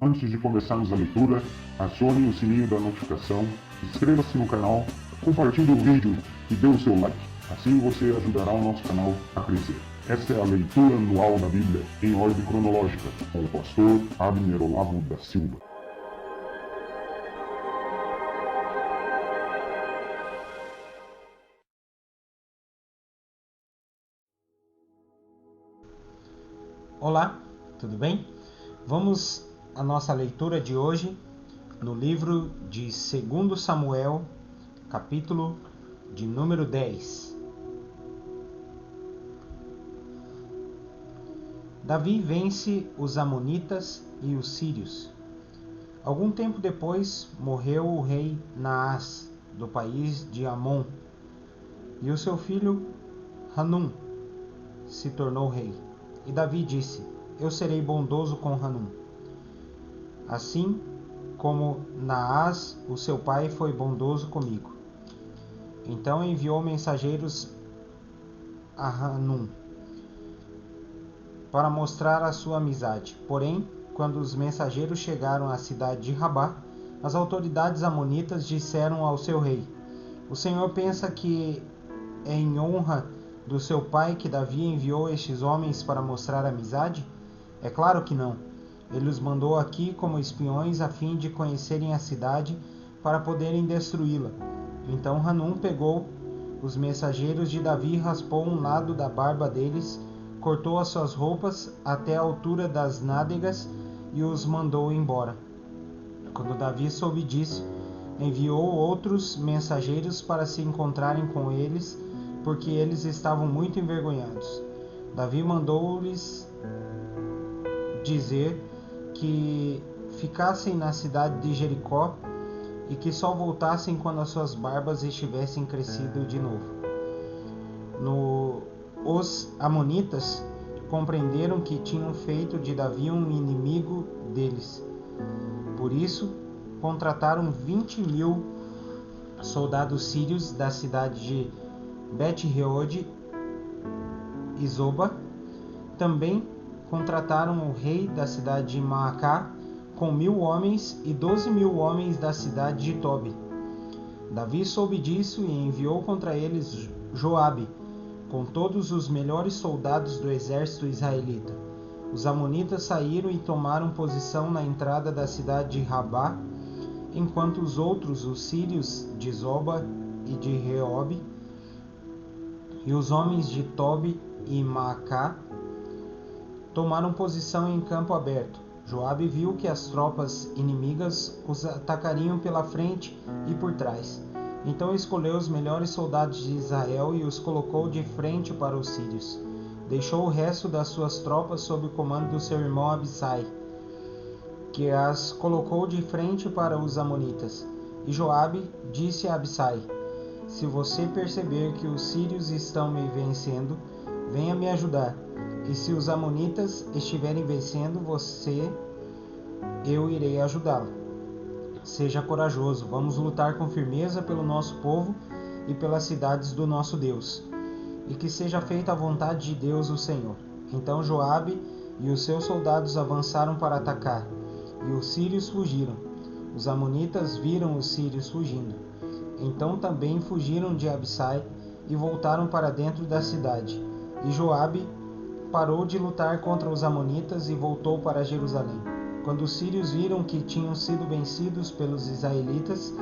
Antes de começarmos a leitura, acione o sininho da notificação, inscreva-se no canal, compartilhe o vídeo e dê o seu like. Assim você ajudará o nosso canal a crescer. Esta é a leitura anual da Bíblia em ordem cronológica, com o pastor Abner Olavo da Silva. Olá, tudo bem? Vamos à nossa leitura de hoje no livro de 2 Samuel, capítulo de número 10. Davi vence os amonitas e os sírios. Algum tempo depois morreu o rei Naás, do país de Amon, e o seu filho Hanum se tornou rei. E Davi disse: Eu serei bondoso com Hanum, assim como Naás, o seu pai, foi bondoso comigo. Então enviou mensageiros a Hanum para mostrar a sua amizade. Porém, quando os mensageiros chegaram à cidade de Rabá, as autoridades amonitas disseram ao seu rei: O Senhor pensa que é em honra do seu pai que Davi enviou estes homens para mostrar amizade? É claro que não. Ele os mandou aqui como espiões a fim de conhecerem a cidade para poderem destruí-la. Então Hanum pegou os mensageiros de Davi, raspou um lado da barba deles, cortou as suas roupas até a altura das nádegas e os mandou embora. Quando Davi soube disso, enviou outros mensageiros para se encontrarem com eles, porque eles estavam muito envergonhados. Davi mandou-lhes dizer que ficassem na cidade de Jericó e que só voltassem quando as suas barbas estivessem crescido de novo. Os amonitas compreenderam que tinham feito de Davi um inimigo deles. Por isso, contrataram 20.000 soldados sírios da cidade de Bet-Reode e Zoba. Também contrataram o rei da cidade de Maacá com 1.000 homens e 12.000 homens da cidade de Tobi. Davi soube disso e enviou contra eles Joabe, com todos os melhores soldados do exército israelita. Os amonitas saíram e tomaram posição na entrada da cidade de Rabá, enquanto os outros, os sírios de Zoba e de Reobe, e os homens de Tobi e Maacá, tomaram posição em campo aberto. Joabe viu que as tropas inimigas os atacariam pela frente e por trás. Então escolheu os melhores soldados de Israel e os colocou de frente para os sírios. Deixou o resto das suas tropas sob o comando do seu irmão Abissai, que as colocou de frente para os amonitas. E Joabe disse a Abissai: Se você perceber que os sírios estão me vencendo, venha me ajudar. E se os amonitas estiverem vencendo você, eu irei ajudá-lo. Seja corajoso, vamos lutar com firmeza pelo nosso povo e pelas cidades do nosso Deus. E que seja feita a vontade de Deus, o Senhor. Então Joabe e os seus soldados avançaram para atacar, e os sírios fugiram. Os amonitas viram os sírios fugindo. Então também fugiram de Abissai e voltaram para dentro da cidade. E Joabe parou de lutar contra os amonitas e voltou para Jerusalém. Quando os sírios viram que tinham sido vencidos pelos israelitas,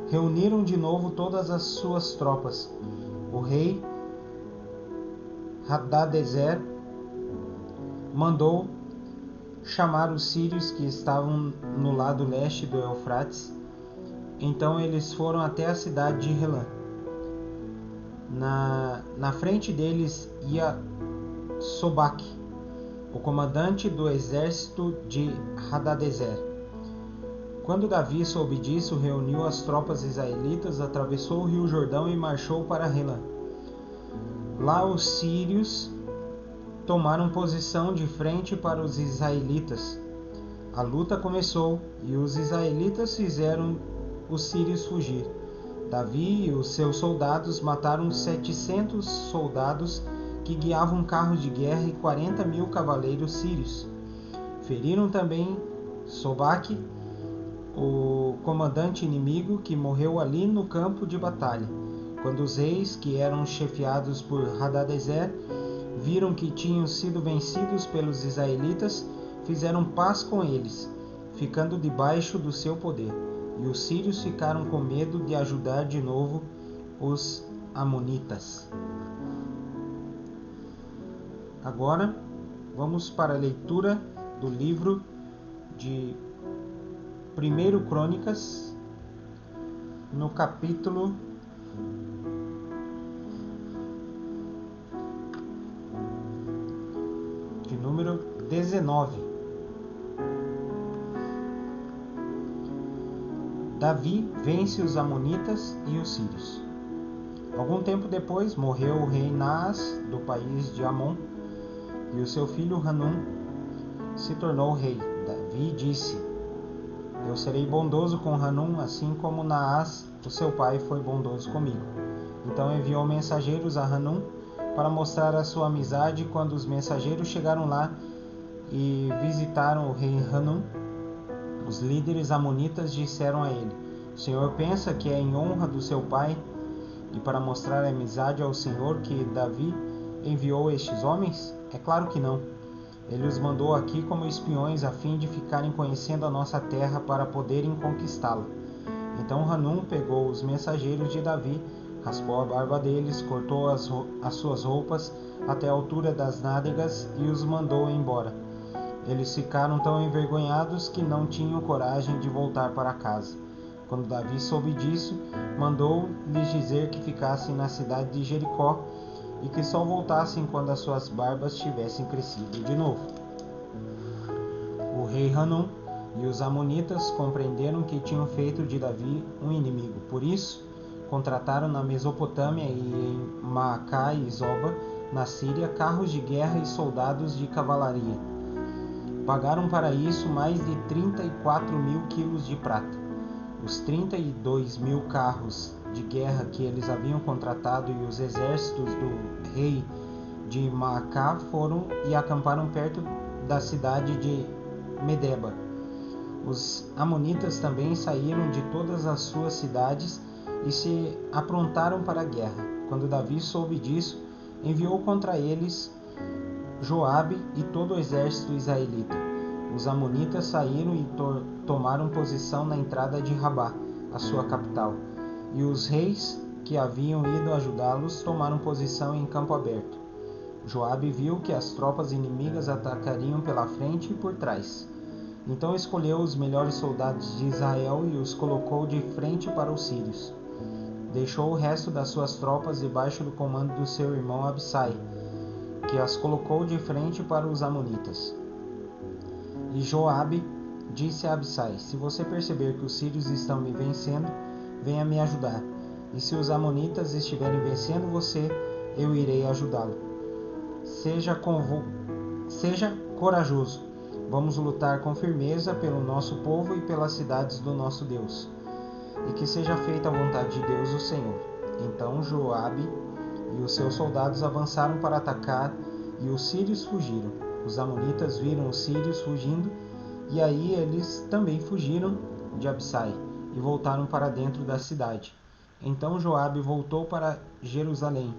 reuniram de novo todas as suas tropas. O rei Hadadezer mandou chamar os sírios que estavam no lado leste do Eufrates. Então eles foram até a cidade de Relã. Na frente deles ia Sobaque, o comandante do exército de Hadadezer. Quando Davi soube disso, reuniu as tropas israelitas, atravessou o rio Jordão e marchou para Relã. Lá os sírios tomaram posição de frente para os israelitas. A luta começou e os israelitas fizeram os sírios fugir. Davi e os seus soldados mataram 700 soldados que guiavam carros de guerra e 40.000 cavaleiros sírios. Feriram também Sobaque, o comandante inimigo que morreu ali no campo de batalha, quando os reis, que eram chefiados por Hadadezer, viram que tinham sido vencidos pelos israelitas, fizeram paz com eles, ficando debaixo do seu poder. E os sírios ficaram com medo de ajudar de novo os amonitas. Agora vamos para a leitura do livro de 1 Crônicas, no capítulo de número 19. Davi vence os amonitas e os sírios. Algum tempo depois morreu o rei Naás do país de Amon, e o seu filho Hanum se tornou rei. Davi disse: Eu serei bondoso com Hanum, assim como Naás, o seu pai, foi bondoso comigo. Então enviou mensageiros a Hanum para mostrar a sua amizade. Quando os mensageiros chegaram lá e visitaram o rei Hanum, os líderes amonitas disseram a ele: O Senhor pensa que é em honra do seu pai e para mostrar amizade ao Senhor que Davi enviou estes homens? É claro que não. Ele os mandou aqui como espiões a fim de ficarem conhecendo a nossa terra para poderem conquistá-la. Então Hanum pegou os mensageiros de Davi, raspou a barba deles, cortou as suas roupas até a altura das nádegas e os mandou embora. Eles ficaram tão envergonhados que não tinham coragem de voltar para casa. Quando Davi soube disso, mandou-lhes dizer que ficassem na cidade de Jericó e que só voltassem quando as suas barbas tivessem crescido de novo. O rei Hanum e os amonitas compreenderam que tinham feito de Davi um inimigo. Por isso, contrataram na Mesopotâmia e em Maacá e Zoba, na Síria, carros de guerra e soldados de cavalaria. Pagaram para isso mais de 34.000 quilos de prata. Os 32.000 carros de guerra que eles haviam contratado e os exércitos do rei de Maacá foram e acamparam perto da cidade de Medeba. Os amonitas também saíram de todas as suas cidades e se aprontaram para a guerra. Quando Davi soube disso, enviou contra eles Joabe e todo o exército israelita. Os amonitas saíram e tomaram posição na entrada de Rabá, a sua capital, e os reis que haviam ido ajudá-los tomaram posição em campo aberto. Joabe viu que as tropas inimigas atacariam pela frente e por trás. Então escolheu os melhores soldados de Israel e os colocou de frente para os sírios. Deixou o resto das suas tropas debaixo do comando do seu irmão Abissai, que as colocou de frente para os amonitas. E Joabe disse a Abissai: Se você perceber que os sírios estão me vencendo, venha me ajudar. E se os amonitas estiverem vencendo você, eu irei ajudá-lo. Seja corajoso. Vamos lutar com firmeza pelo nosso povo e pelas cidades do nosso Deus. E que seja feita a vontade de Deus, o Senhor. Então Joabe e os seus soldados avançaram para atacar, e os sírios fugiram. Os amonitas viram os sírios fugindo, e aí eles também fugiram de Abissai e voltaram para dentro da cidade. Então Joabe voltou para Jerusalém.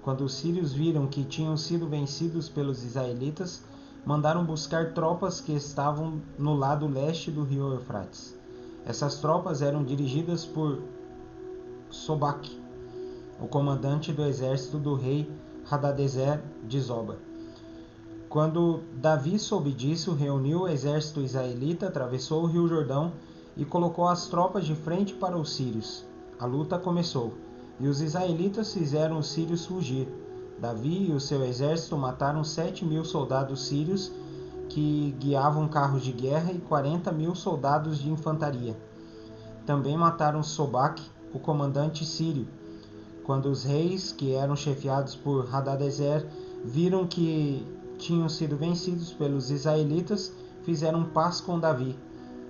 Quando os sírios viram que tinham sido vencidos pelos israelitas, mandaram buscar tropas que estavam no lado leste do rio Eufrates. Essas tropas eram dirigidas por Sobaque, o comandante do exército do rei Hadadezer de Zoba. Quando Davi soube disso, reuniu o exército israelita, atravessou o rio Jordão e colocou as tropas de frente para os sírios. A luta começou, e os israelitas fizeram os sírios fugir. Davi e o seu exército mataram 7.000 soldados sírios que guiavam carros de guerra e 40.000 soldados de infantaria. Também mataram Sobaque, o comandante sírio. Quando os reis, que eram chefiados por Hadadezer, viram que tinham sido vencidos pelos israelitas, fizeram paz com Davi,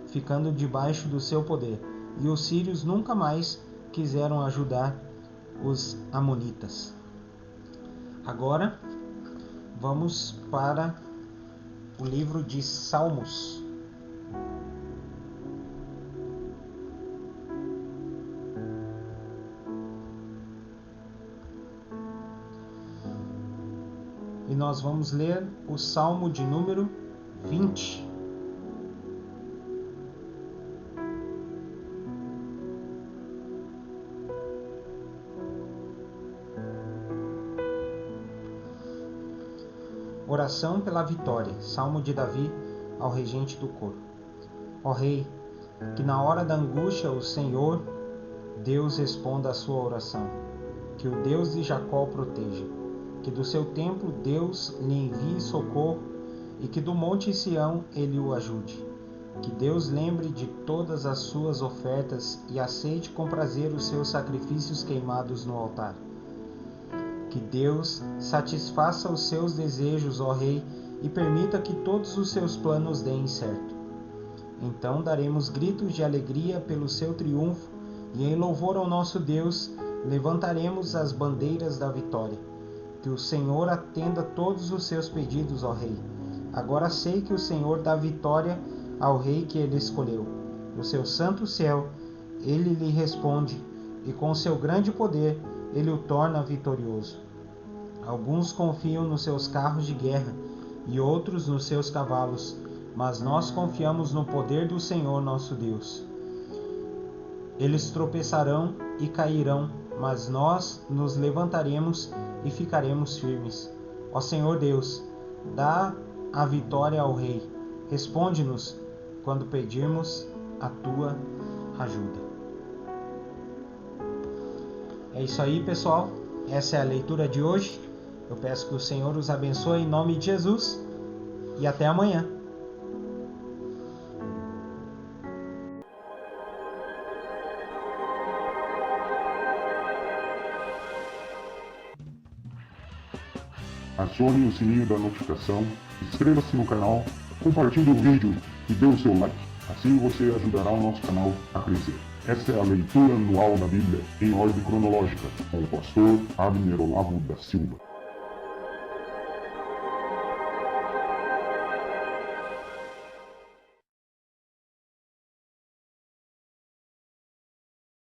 ficando debaixo do seu poder. E os sírios nunca mais quiseram ajudar os amonitas. Agora vamos para o livro de Salmos. e nós vamos ler o Salmo de número 20. Oração pela vitória. Salmo de Davi ao regente do coro. Ó Rei, que na hora da angústia o Senhor, Deus responda à sua oração. Que o Deus de Jacó o proteja. Que do seu templo Deus lhe envie socorro e que do monte Sião ele o ajude. Que Deus lembre de todas as suas ofertas e aceite com prazer os seus sacrifícios queimados no altar. Que Deus satisfaça os seus desejos, ó Rei, e permita que todos os seus planos deem certo. Então daremos gritos de alegria pelo seu triunfo e em louvor ao nosso Deus levantaremos as bandeiras da vitória. Que o Senhor atenda todos os seus pedidos, ó Rei. Agora sei que o Senhor dá vitória ao Rei que ele escolheu. No seu santo céu ele lhe responde e com seu grande poder ele o torna vitorioso. Alguns confiam nos seus carros de guerra e outros nos seus cavalos, mas nós confiamos no poder do Senhor nosso Deus. Eles tropeçarão e cairão, mas nós nos levantaremos e ficaremos firmes. Ó Senhor Deus, dá a vitória ao Rei. Responde-nos quando pedirmos a tua ajuda. É isso aí, pessoal. Essa é a leitura de hoje. Eu peço que o Senhor os abençoe em nome de Jesus e até amanhã. Acione o sininho da notificação, inscreva-se no canal, compartilhe o vídeo e dê o seu like. Assim você ajudará o nosso canal a crescer. Esta é a leitura anual da Bíblia em ordem cronológica, com o pastor Abner Olavo da Silva.